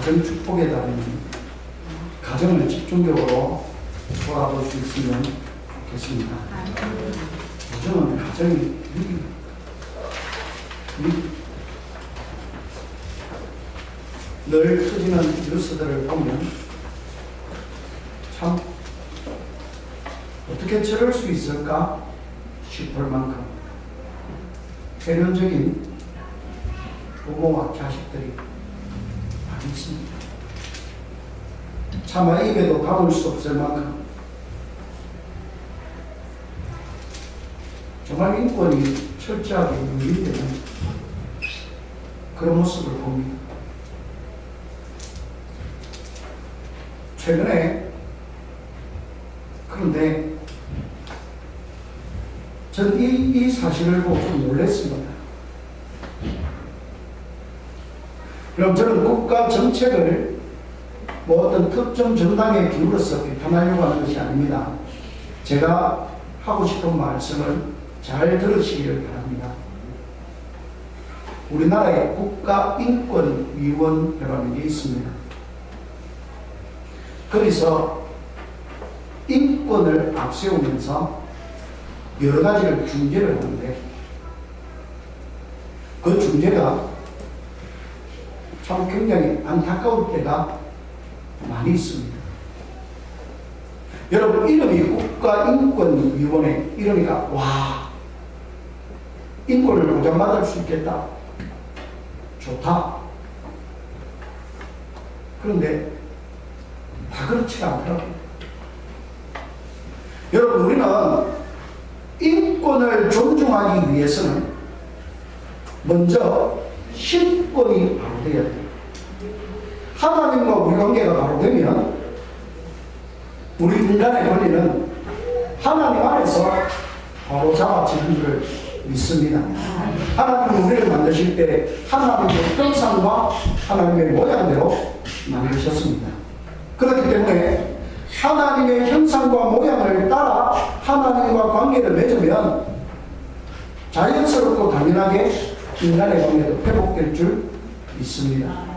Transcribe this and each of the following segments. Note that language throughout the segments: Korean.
가정 축복에 따르는 가정을 집중적으로 돌아볼 수 있으면 좋겠습니다. 요즘은 가정이 늘 터지는 뉴스들을 보면 참 어떻게 저럴 수 있을까 싶을 만큼 대면적인 부모와 자식들이 많이 있습니다. 차마 입에도 담을 수 없을 만큼 정말 인권이 철저하게 유린되는 그런 모습을 봅니다. 최근에 그런데 전 이 사실을 보고 좀 놀랐습니다. 그럼 저는 국가 정책을 뭐 어떤 특정 정당에 기울어서 비판하려고 하는 것이 아닙니다. 제가 하고 싶은 말씀을 잘 들으시기를 바랍니다. 우리나라에 국가인권위원회라는 게 있습니다. 거기서 인권을 앞세우면서 여러 가지를 중재를 하는데 그 중재가 참 굉장히 안타까울 때가 많이 있습니다. 여러분, 이름이 국가인권위원회 이러니까 와, 인권을 보장받을 수 있겠다, 좋다. 그런데 다 그렇지가 않더라고요. 여러분, 우리는 인권을 존중하기 위해서는 먼저 신권이 바로 되어야 돼요. 하나님과 우리 관계가 바로 되면 우리 인간의 권리는 하나님 안에서 바로 잡아지는 줄 믿습니다. 하나님은 우리를 만드실 때 하나님의 형상과 하나님의 모양대로 만드셨습니다. 그렇기 때문에 하나님의 형상과 모양을 따라 하나님과 관계를 맺으면 자연스럽고 당연하게 인간의 관계도 회복될 줄 믿습니다.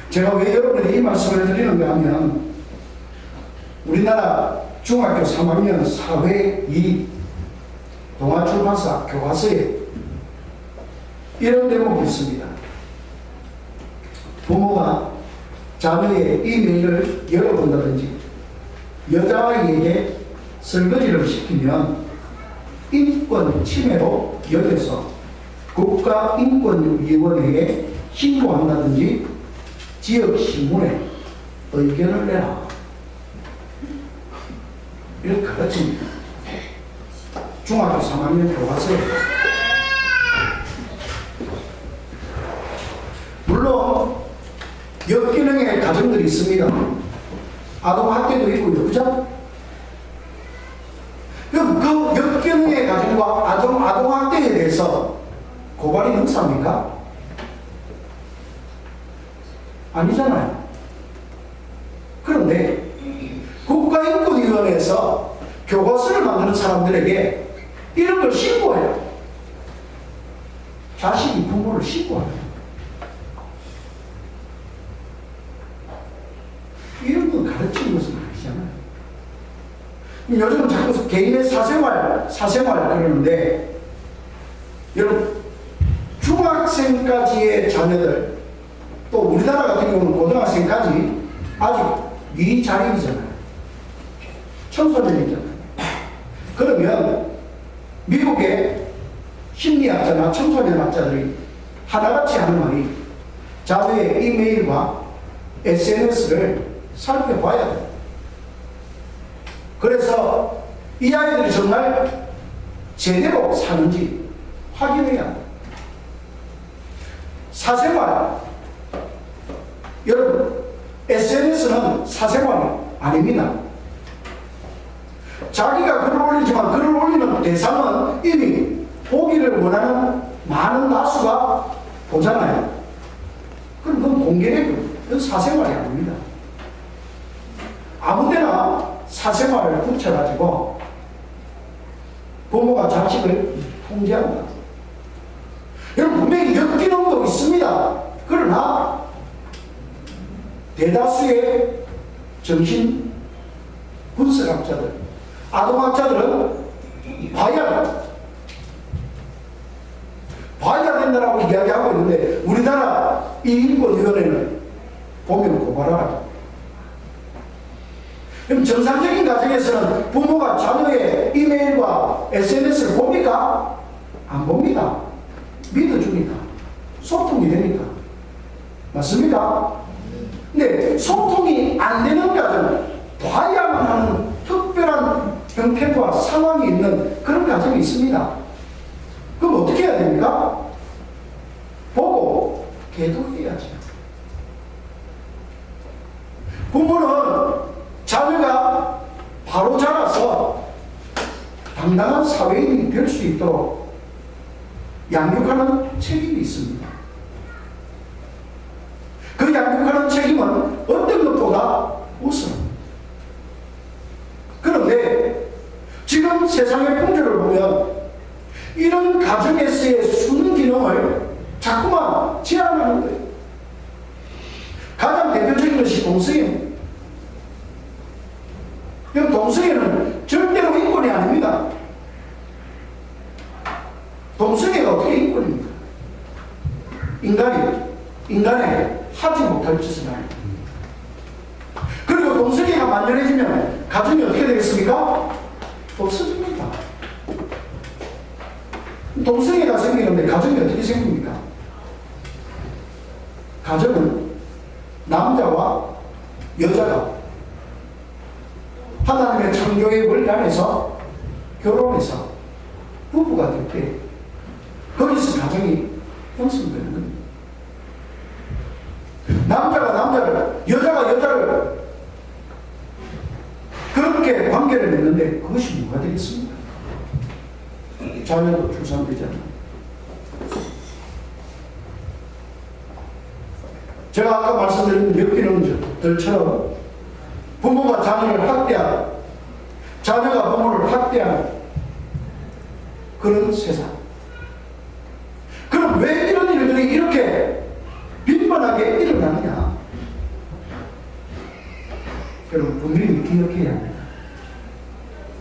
제가 왜 여러분에게 이 말씀을 드리는가 하면 우리나라 중학교 3학년 사회 2 동아출판사 교과서에 이런 대목이 있습니다. 부모가 자녀의 이메일을 열어본다든지 여자아이에게 설거지를 시키면 인권 침해로 여겨서 국가인권위원회에 신고한다든지 지역신문에 의견을 내라. 이렇게 가르칩니다. 중학교 3학년 교과서에. 물론 역기능의 가정들이 있습니다. 아동학대도 있고요. 그죠? 그럼 그 역기능의 가정과 아동학대에 대해서 고발이 능사입니까? 아니잖아요. 그런데 국가인권위원회에서 교과서를 만드는 사람들에게 이런 걸 신고해요. 자식이 부모를 신고해요. 이런 건 가르치는 것은 아니잖아요. 요즘은 자꾸 개인의 사생활 그러는데, 여러분, 중학생까지의 자녀들, 또 우리나라 같은 경우는 고등학생까지 아직 미자립이잖아요. 청소년이잖아요. 그러면 미국의 심리학자나 청소년학자들이 하나같이 하는 말이 자녀의 이메일과 SNS를 살펴봐야 돼요. 그래서 이 아이들이 정말 제대로 사는지 확인해야 돼요. 사생활, 여러분, SNS는 사생활이 아닙니다. 자기가 글을 올리지만 글을 올리는 대상은 이미 보기를 원하는 많은 다수가 보잖아요. 그럼 그건 공개되고, 그건 사생활이 아닙니다. 아무데나 사생활을 붙여가지고 부모가 자식을 통제한다. 여러분, 분명히 역기능도 있습니다. 그러나 대다수의 정신 분석학자들, 아동학자들은 봐야 된다라고 이야기하고 있는데 우리나라 이 인권위원회는 보면 고발하라. 그럼 정상적인 가정에서는 부모가 자녀의 이메일과 SNS를 봅니까? 안 봅니다. 믿어주니까. 소통이 되니까. 맞습니까? 근데 소통이 안 되는 가정은 봐야만 하는 특별한 형태와 상황이 있는 그런 가정이 있습니다. 그럼 어떻게 해야 됩니까? 보고 계도해야죠. 부모는 자녀가 바로 자라서 당당한 사회인이 될 수 있도록 양육하는 책임이 있습니다. 그 양육하는 책임은 어떤 것보다 우선. 그런데 지금 세상의 풍조를 보면 이런 가정에서의 순기능을 자꾸만 제한하는 거예요. 가장 대표적인 것이 동성애. 그럼 동성애는 절대로 인권이 아닙니다. 동성애가 어떻게 인권입니까? 인간의 하지 못할 짓을 하는. 그리고 동성애가 만연해지면 가정이 어떻게 되겠습니까? 없어집니다. 동성애가 생기는데 가정이 어떻게 생깁니까? 가정은 남자와 여자가 하나님의 창조의 원리 안에서 결혼해서 부부가 될 때 거기서 가정이 형성되는 겁니다. 남자가 남자를, 여자가 여자를 그렇게 관계를 맺는데 그것이 뭐가 되겠습니까? 자녀도 출산되잖아요. 제가 아까 말씀드린 몇 개는들처럼 부모가 자녀를 학대하는, 자녀가 부모를 학대하는 그런 세상. 그럼 왜 이런 일들이 이렇게 빈번하게 일어나느냐? 여러분 분명히 기억해야 합니다.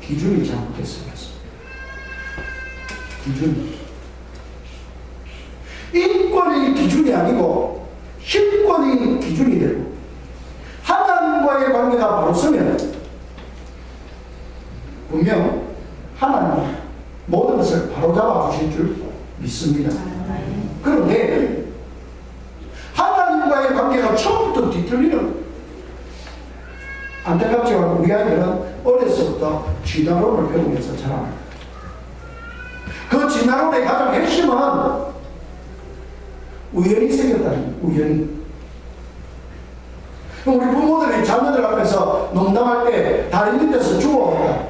기준이 잘못됐습니다. 기준이. 인권이 기준이 아니고 힘권이 기준이 되고 하나님과의 관계가 바로 서면 분명 하나님은 모든 것을 바로잡아 주실 줄 믿습니다. 그런데 하나님과의 관계가 처음부터 뒤틀리는, 안타깝지만 우리 아이들은 어려서부터 진화론을 배우면서 자랍니다. 그 진화론의 가장 핵심은 우연히 생겼다는, 우연히. 우리 부모들이 자녀들 앞에서 농담할 때 다리 밑에서 주워온다,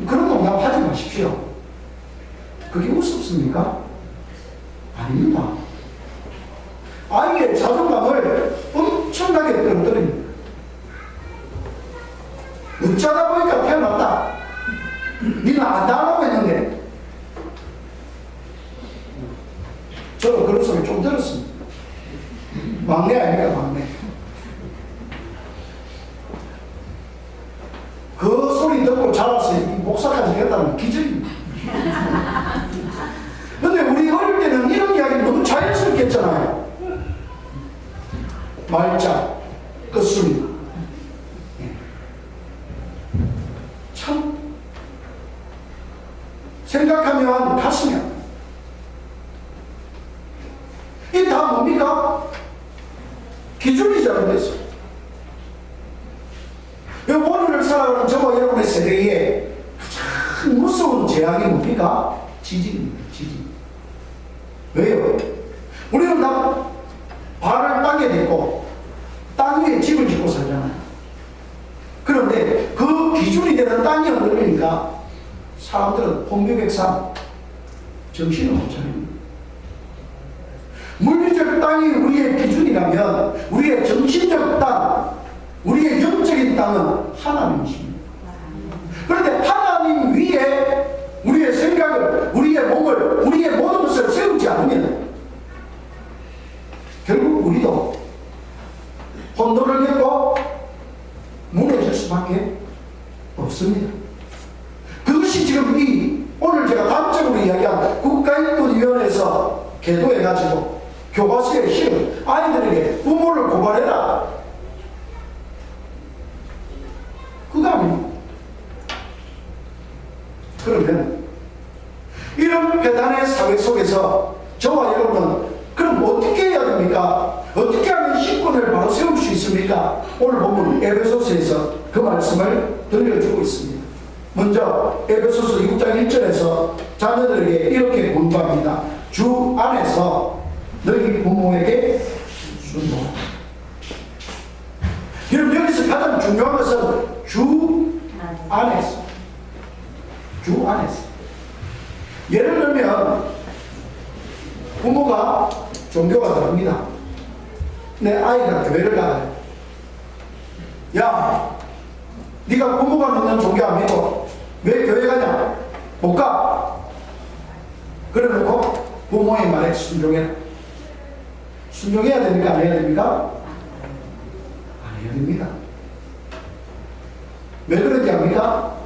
그런 농담 하지 마십시오. 그게 우습습니까? 아닙니다. 아이의 자존감을 엄청나게 떨어뜨립니다. 어쩌다 보니까 태어났다. 니는 안다라고 했는데. 저도 그런 소리 좀 들었습니다. 막내 아닙니까, 막내. 그 소리 듣고 자라서 목사까지 됐다는 기적입니다. 근데 우리 어릴 때는 이런 이야기 너무 자연스럽게 했잖아요. 말자, 끝소리. 참, 생각하면 가슴이 아파요. 이 다 뭡니까? 기준이 잘못됐어요. 오늘을 살아가는 저와 여러분의 세대에 가장 무서운 재앙이 뭡니까? 지진입니다. 지진. 왜요? 우리는 다 발을 땅에 딛고 땅 위에 집을 짓고 살잖아요. 그런데 그 기준이 되는 땅이 없으니까 사람들은 홍유백산 정신을 못 차립니다. 물리적 땅이 우리의 기준이라면 우리의 정신적 땅, 우리의 영적인 땅은 하나님이십니다. 그런데 하나님 위에 우리의 생각을, 우리의 몸을, 우리의 모든 것을 세우지 않으면 결국 우리도 혼돈을 겪고 무너질 수밖에 없습니다. 그것이 지금 오늘 제가 단적으로 이야기한 국가인권위원회에서 계도해가지고 교과서에 실은 아이들에게 부모를 고발해라. 그거 아닙니까? 그러면 이런 배단의 사회 속에서 저와 여러분은 그럼 어떻게 해야 됩니까? 어떻게 하면 신권을 바로 세울 수 있습니까? 오늘 보면 에베소서에서 그 말씀을 들려주고 있습니다. 먼저 에베소서 6장 1절에서 자녀들에게 이렇게 권고합니다. 주 안에서 너희 부모에게 순종하라. 그럼 여기서 가장 중요한 것은 주 안에서. 주 안에서. 예를 들면 부모가 종교가 다릅니다. 내 아이가 교회를 가요. 야, 네가 부모가 믿는 종교 안 믿어. 왜 교회 가냐? 못 가. 그래놓고 부모의 말에 순종해라. 순종해야 됩니까? 안 해야 됩니까? 안 해야 됩니다. 왜 그런지 압니까?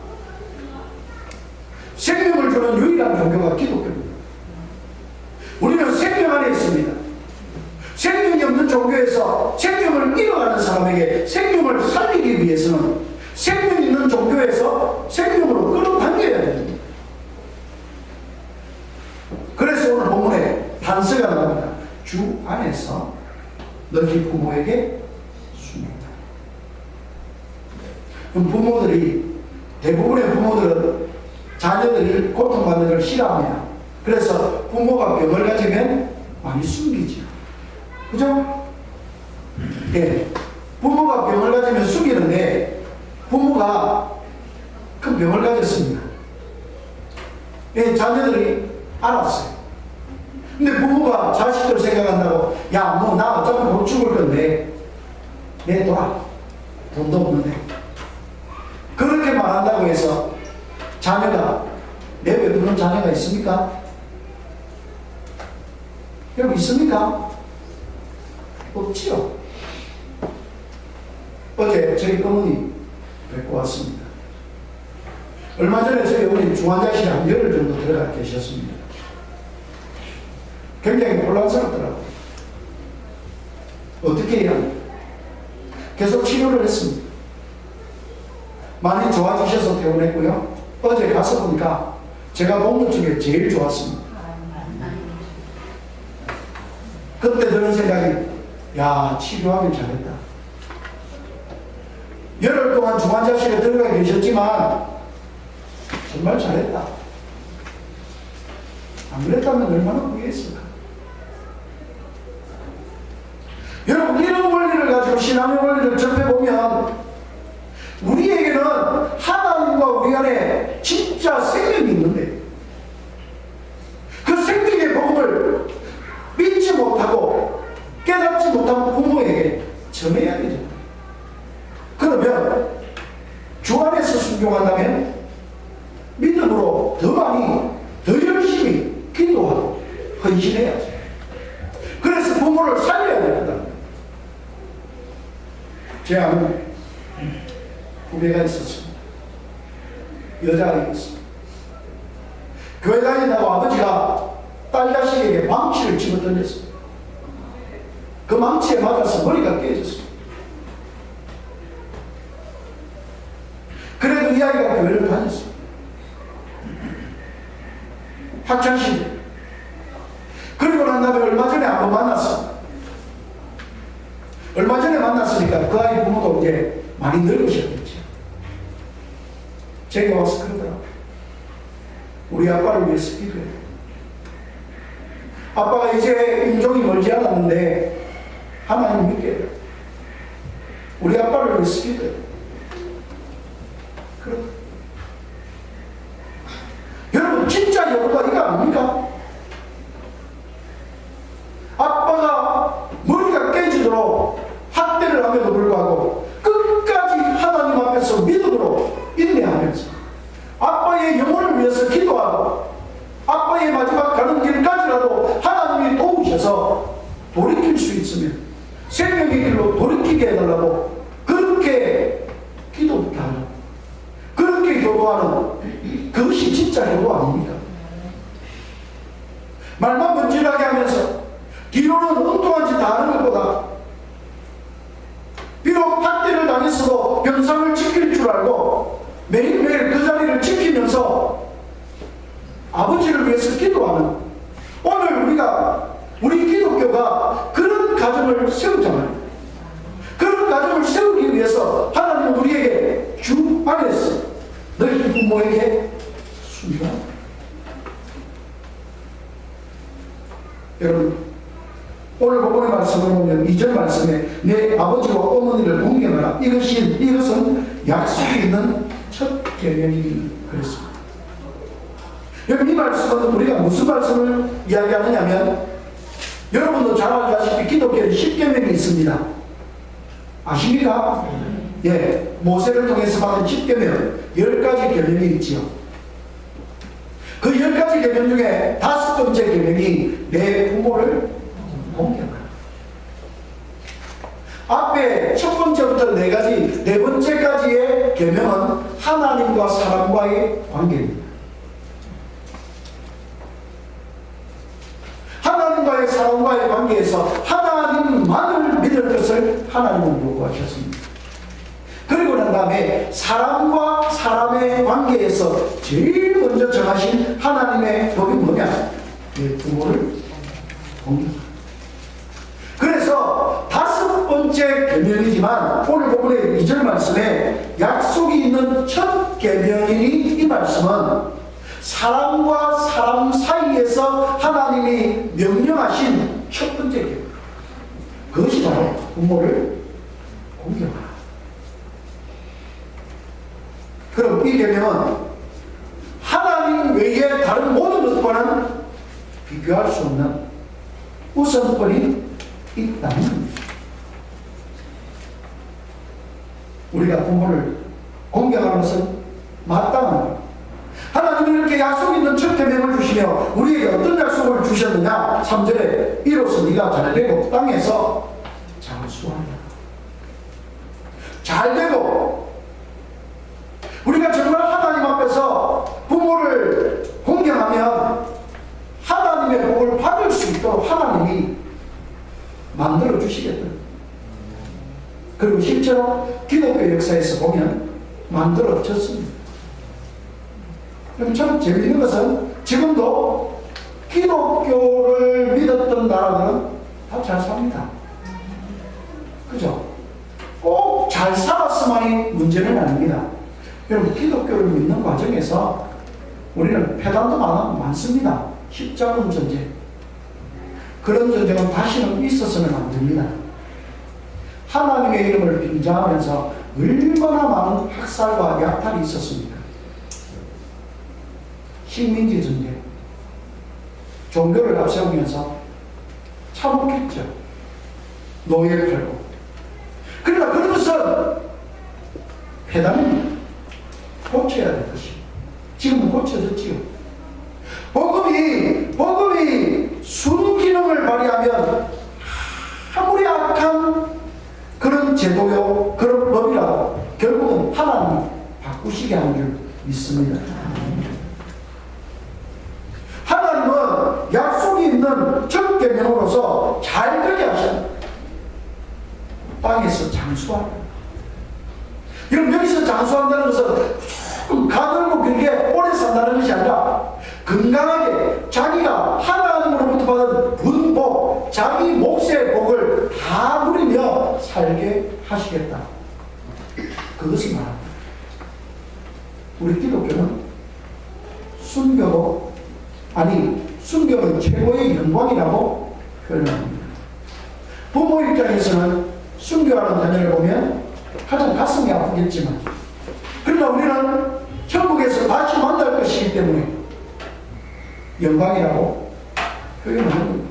생명을 주는 유일한 종교가 기독교입니다. 우리는 생명 안에 있습니다. 생명이 없는 종교에서 생명을 잃어가는 사람에게 생명을 살리기 위해서는 생명 있는 종교에서 생명으로 끌어당겨야 됩니다. 그래서 오늘 본문에 단서가 나옵니다. 주 안에서 너희 부모에게 순종하라. 그럼 부모들이, 대부분의 부모들은 자녀들이 고통받는 걸 싫어합니다. 그래서 부모가 병을 가지면 많이 숨기죠. 그죠? 예. 부모가 병을 가지면 숨기는데 부모가 큰 병을 가졌습니다. 예, 자녀들이 알았어요. 근데 부모가 자식들 생각한다고, 야, 뭐 나 어차피 곧 죽을 건데 내둬라. 돈도 없는데. 그렇게 말한다고 해서 자녀가 내외두는 자녀가 있습니까? 여러분 있습니까? 없지요. 어제 저희 어머니 뵙고 왔습니다. 얼마 전에 저희 어머니 중환자실에 한 열흘 정도 들어가 계셨습니다. 굉장히 혼란스럽더라고요. 어떻게 해야 합니까? 계속 치료를 했습니다. 많이 좋아지셔서 퇴원했고요. 어제 가서 보니까 제가 본 것 중에 제일 좋았습니다. 그때 드는 생각이, 야, 치료하길 잘했다. 열흘 동안 중환자실에 들어가 계셨지만 정말 잘했다. 안 그랬다면 얼마나 후회했을까. 여러분, 이런 원리를 가지고 신앙의 원리를 접해보면 우리에게는 하나님과 우리 안에 진짜 생명이 있는데 그 생명의 복음을 믿지 못하고 깨닫지 못한 부모에게 전해야 되죠. 그러면 주 안에서 순종한다면 믿음으로 더 많이, 더 열심히 기도하고 헌신해야죠. 그래서 부모를 살려야 됩니다. 제 아는 후배가 있었습니다. 여자가 있었습니다. 교회 다닌다고 아버지가 딸 자식에게 망치를 집어 던졌습니다. 그 망치에 맞아서 머리가 깨졌습니다. 그래도 이 아이가 교회를 다녔습니다. 학창시절. 그리고 난 다음에 얼마 전에 한번 만났습니다. 얼마 전에 만났으니까 그 아이 부모도 이제 많이 늙으셨겠죠. 제가 와서 그러더라고요. 우리 아빠를 위해서 기도해요. 아빠가 이제 인종이 멀지 않았는데 하나님 믿게 해요. 우리 아빠를 위해서 기도해요. 여러분, 진짜 여부가 이거 아닙니까? 아빠가 머리가 깨지도록 학대를 함에도 불구하고 끝까지 하나님 앞에서 믿음으로 인내하면서 아빠의 영혼을 위해서 기도하고 아빠의 마지막 가는 길까지라도 하나님이 도우셔서 돌이킬 수 있으면 생명의 길로 돌이키게 해달라고 있어도 병상을 지킬 줄 알고 매일매일 그 자리를 지키면서 아버지를 위해서 기도하는, 오늘 우리 기독교가 그런 가정을 세우잖아요. 그런 가정을 세우기 위해서 하나님은 우리에게 주 안에서 너희 부모에게 순종하라. 여러분, 오늘 본문의 말씀을 보면 2절 말씀에 내 아버지와 어머니를 공경하라. 이것은 약속이 있는 첫 계명이 그랬습니다. 여러분, 이 말씀은 우리가 무슨 말씀을 이야기하느냐면, 여러분도 잘 알다시피 기독교에 10계명이 있습니다. 아십니까? 예, 모세를 통해서 받은 10계명, 10가지 계명이 있지요. 그 10가지 계명 중에 5번째 계명이 내 부모를 공경하라. 앞에 첫 번째부터 4가지, 4번째까지의 계명은 하나님과 사람과의 관계입니다. 하나님과의 사람과의 관계에서 하나님만을 믿을 것을 하나님은 요구하셨습니다. 그리고 난 다음에 사람과 사람의 관계에서 제일 먼저 정하신 하나님의 법이 뭐냐? 내 부모를 공경하라. 그래서 5번째 계명이지만 오늘 본문의 2절 말씀에 약속이 있는 첫 계명이니 이 말씀은 사람과 사람 사이에서 하나님이 명령하신 첫 번째 계명, 그것이 바로 부모를 공경하라. 그럼 이 계명은 하나님 외에 다른 모든 것과는 비교할 수 없는 우선권이 있다는 겁니다. 우리가 부모를 공경하는 것은 마땅한 것. 하나님은 이렇게 약속 있는 첫 계명을 주시며 우리에게 어떤 약속을 주셨느냐? 3절에 이로써 네가 잘되고 땅에서 장수하라. 잘되고, 우리가 정말 하나님 앞에서 부모를 공경하면 하나님의 복을 받을 수 있도록 하나님이 만들어 주시겠다. 그리고 실제로 기독교 역사에서 보면 만들어졌습니다. 참 재미있는 것은 지금도 기독교를 믿었던 나라들은 다 잘 삽니다. 그죠? 꼭 잘 살았으만이 문제는 아닙니다. 여러분, 기독교를 믿는 과정에서 우리는 폐단도 많습니다. 십자군 전쟁. 그런 전쟁은 다시는 있어서는 안 됩니다. 하나님의 이름을 빙자하면서 얼마나 많은 학살과 약탈이 있었습니까? 식민지 전쟁, 종교를 앞세우면서 참혹했죠. 노예 팔고. 그러나 그런 것은 폐단입니다. 고쳐야 될 것이. 지금은 고쳐졌지요. 복음이 순기능을 발휘하면 아무리 악한 그런 제도요, 그런 법이라도 결국은 하나님이 바꾸시게 하는 줄 믿습니다. 하나님은 약속이 있는 첫 계명으로서 잘되게 하셨다. 땅에서 장수하라. 여러분, 여기서 장수한다는 것은 조금 가늘고 길게 오래 산다는 것이 아니라 건강하게 자기가 하나님으로부터 받은 분복, 자기 몫의 복을 다 누리며 살게 하시겠다. 그것이 말합니다. 우리 기독교는 순교는 최고의 영광이라고 표현합니다. 부모 입장에서는 순교하는 자녀를 보면 가장 가슴이 아프겠지만, 그러나 우리는 천국에서 다시 만날 것이기 때문에 영광이라고 표현하는 겁니다.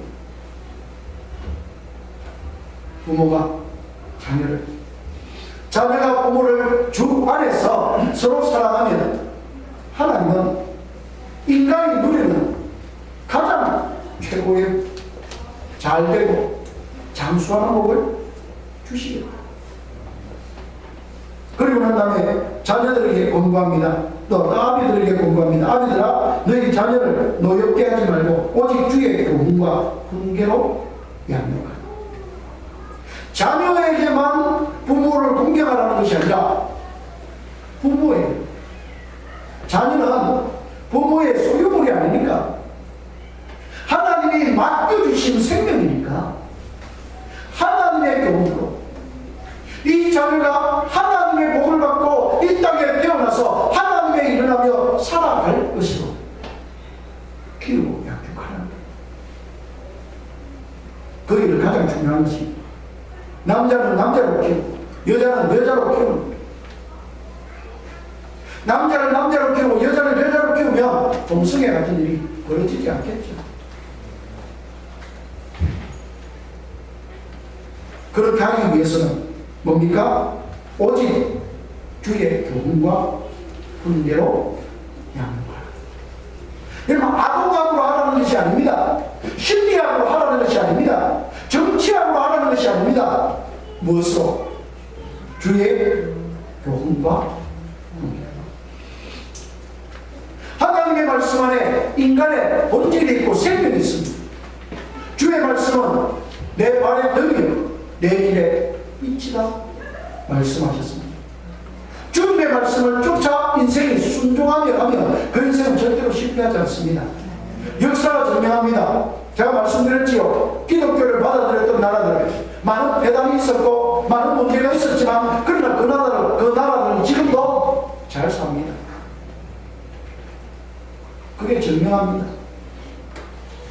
부모가 자녀가 부모를 주 안에서 서로 사랑하면 하나님은 인간이 누리는 가장 최고의 잘되고 장수하는 복을 주시겠다. 그리고 난 다음에 자녀들에게 권고합니다. 또 아비들에게 권고합니다. 아비들아, 너희 자녀를 노엽게 하지 말고 오직 주의 교훈과 훈계로 양육하라. 자녀에게만 부모를 부모를 공경하라는 것이 아니라 부모예요. 자녀는 부모의 소유물이 아니니까, 하나님이 맡겨주신 생명이니까 하나님의 교훈으로 이 자녀가 하나님의 복을 받고 이 땅에 태어나서 하나님의 일을 하며 살아갈 것으로 키우고 양육하는 거예요. 그 일을 가장 중요한 것이 남자는 남자로 키우고 여자는 여자로 키우는 거예요. 남자를 남자로 키우고 여자를 여자로 키우면 동성애 같은 일이 벌어지지 않겠죠. 그렇게 하기 위해서는 뭡니까? 오직 주의 교훈과 훈계로 양육하라. 여러분, 아동학으로 하라는 것이 아닙니다. 심리학으로 하라는 것이 아닙니다. 정치학으로 하라는 것이 아닙니다. 무엇으로? 주의 교훈과 훈계. 하나님의 말씀 안에 인간의 본질이 있고 생명이 있습니다. 주의 말씀은 내 발의 등이요 내 길에 빛이다 말씀하셨습니다. 주님의 말씀을 쫓아 인생이 순종하며 가면 그 인생은 절대로 실패하지 않습니다. 역사가 증명합니다. 제가 말씀드렸지요. 기독교를 받아들였던 나라들 많은 배당이 있었고 많은 문제가 있었지만 그러나 그 나라들은 지금도 잘 삽니다. 그게 증명합니다.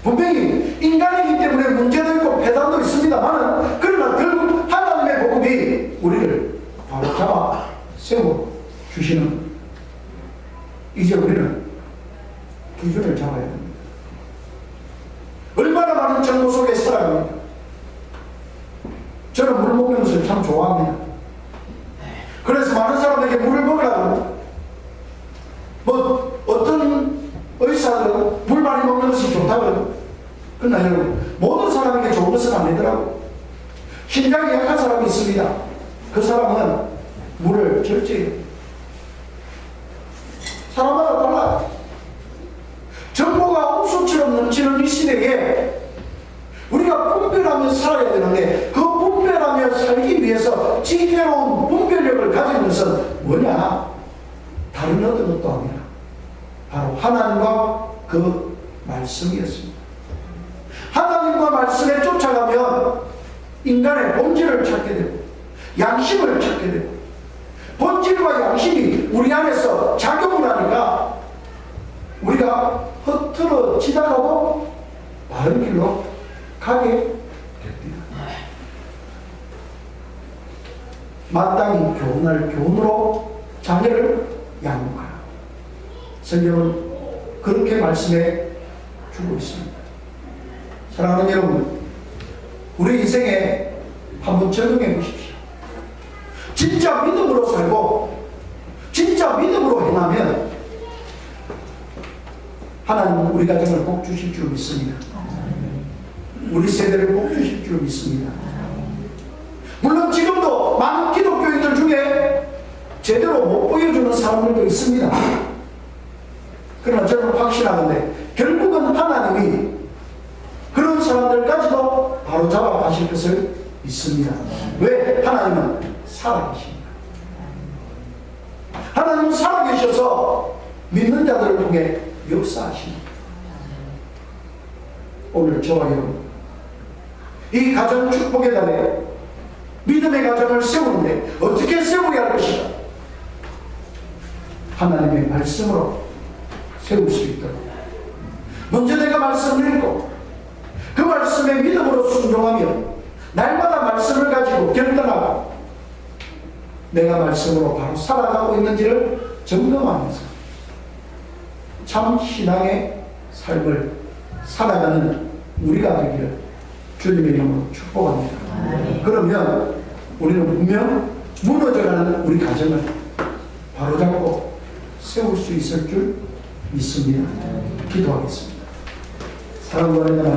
분명히 인간이기 때문에 문제도 있고 배단도 있습니다만, 그러나 결국 하나님의 복음이 우리를 바로 잡아 세워주시는, 이제 우리는 기준을 잡아야 됩니다. 얼마나 많은 정보 속에 살아갑니까? 저는 물 먹는 것을 참 좋아합니다. 그래서 많은 사람에게 물을 먹으라고, 어떤 의사들은 물 많이 먹는 것이 좋다고. 그러나 여러분, 모든 사람에게 좋은 것은 아니더라고. 심장이 약한 사람이 있습니다. 그 사람은 물을 절제해요. 사람마다 달라요. 정보가 홍수처럼 넘치는 이 시대에 우리가 분별하며 살아야 되는데, 그 분별하며 살기 위해서 지혜로운 분별력을 가진 것은 뭐냐? 다른 어떤 것도 아니라 바로 하나님과 그 말씀이었습니다. 하나님과 말씀에 쫓아가면 인간의 본질을 찾게 되고 양심을 찾게 되고, 본질과 양심이 우리 안에서 작용을 하니까 우리가 흐트러지다가도 바른 길로 가게 됩니다. 마땅히 교훈할 교훈으로 자녀를 양육하라. 성경은 그렇게 말씀해 주고 있습니다. 사랑하는 여러분, 우리 인생에 한번 적용해 보십시오. 진짜 믿음으로 살고 진짜 믿음으로 행하면 하나님은 우리 가정을 복 주실 줄 믿습니다. 우리 세대를 복 주실 줄 믿습니다. 물론 지금도 많은 기독교인들 중에 제대로 못 보여주는 사람들도 있습니다. 그러나 저는 확신하는데 결국은 하나님이 그런 사람들까지도 바로 잡아 가실 것을 믿습니다. 왜? 하나님은 살아계십니다. 하나님은 살아계셔서 믿는 자들을 통해 역사하십니다. 오늘 저와 여러분, 이 가정 축복의 달에 믿음의 가정을 세우는데 어떻게 세워야 할 것인가? 하나님의 말씀으로 세울 수 있도록 먼저 내가 말씀을 읽고 그 말씀에 믿음으로 순종하며 날마다 말씀을 가지고 결단하고 내가 말씀으로 바로 살아가고 있는지를 점검하면서 참 신앙의 삶을 살아가는 우리가 되기를 주님의 이름으로 축복합니다. 그러면 우리는 분명 무너져가는 우리 가정을 바로잡고 세울 수 있을 줄 믿습니다. 기도하겠습니다. 사랑과 은혜가